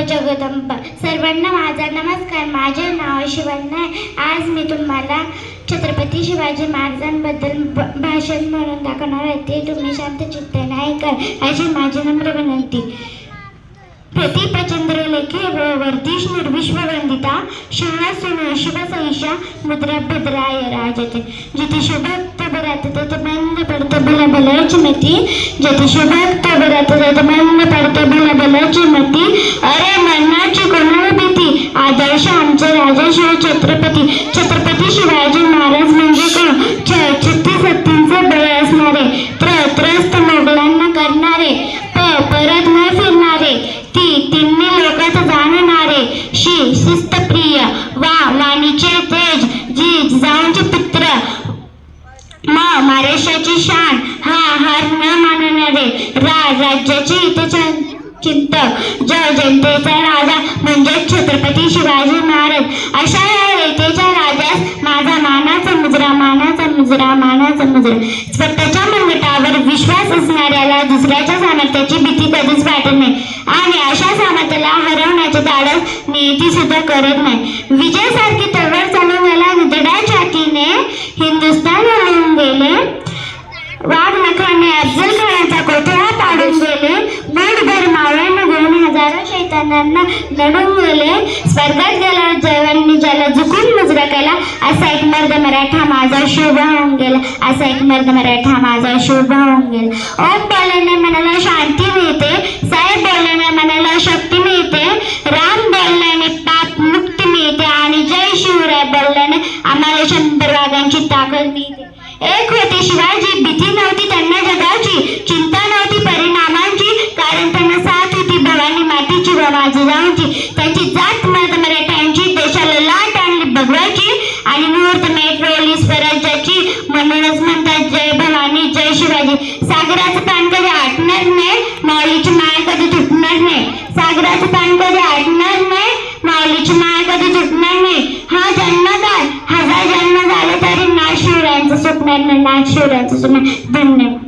जगदंबा. सर्वांना माझा नमस्कार. माझे नाव शिवण्या आहे. आज मी तुम्हाला छत्रपती शिवाजी महाराजांबद्दल भाषण म्हणून दाखवणार आहे. ते तुम्ही शांतचित्ताने ऐका अशी माझी नम्र विनंती. प्रतिपचंद्र लेखे वर्तीश निर्विश्ववंदिता शाळा सुन शिवसैषा मुद्रा भद्राय राजते. जिथे शुभक्त बरात तेथे बंद पडते भला भल्याची मती. जिथे शुभक्त बरात तेथे बंद पडते भला भल्याची मती. अरे मरणाची कोणाला भीती आदर्श आमचे राजा शिव छत्रपती. छत्रपती शिवाजी महाराज म्हणजे कोण? छत्तीस हत्तींचे बळ असणारे, त्रस्त मोगलांना करणारे, परत न फिरणारे, तिन्ही लोकात जाणणारे, शिस्तप्रिय, वाणीचे तेज, जिजाऊंचे पुत्र, महाराष्ट्राची शान, हार न मानणारे, राज्याचे हितचिंतक, जनतेचा राजा म्हणजे छत्रपती शिवाजी महाराज. अशा या रीतीच्या राजास माझा मानाचा मुजरा, मानाचा मुजरा, मानाचा मुजरा. स्वतःच्या मनगटावर विश्वास असणाऱ्याला दुसऱ्याच्या सामर्थ्याची भीती कधीच वाटत नाही आणि अशा सामर्थ्याला हरवण्याचे धाडस नियती सुद्धा करत नाही. विजयासारखी तलवार चालवण्याला निधड्या छातीने हिंदुस्थान हरवून गेले. वाघ नखाने अफजल खानाचा कोठडा पाडून गेले. मूठभर मावळ्यांना घेऊन हजारो शैतानांना लढून गेले. स्वर्गात गेला जवांनी ज्याला झुकून मुजरा केला. असा एक मर्द मराठा माझा शोभा होऊन गेला. असा एक मर्द मराठा माझा शोभा होऊन गेला. ओम बोलल्याने मनाला शांती मिळते. साहेब बोलल्याने मनाला शक्ती मिळते. राम बोलल्याने पाप मुक्ती मिळते आणि जय शिवराय बोलल्याने आम्हाला 100 वाघांची ताकद मिळते. एक होते शिवाजी, भीती नव्हती त्यांना जगाची, चिंता नव्हती परिणामांची, कारण त्यांना साथ होती भवानी मातेची व जिजाऊंची. त्यांची जात मर्द मराठ्यांची देशाला लाट आणली भगवाची आणि मुहूर्तमेढ रोवली स्वराज्याची. म्हणूनच म्हणतात जय भवानी जय शिवाजी. सागराचं पान कधी आटणार नाही, माऊलीची माय कधी तुटणार नाही. सागराचं पान कधी आटणार नाही, माऊलीची माय कधी तुटणार नाही. हा जन्मदार 1000 जन्म झाले तरी नाथ शिवरायांचं सुटणार नाही. नाथ शिवरायांचं सुटणार. धन्यवाद.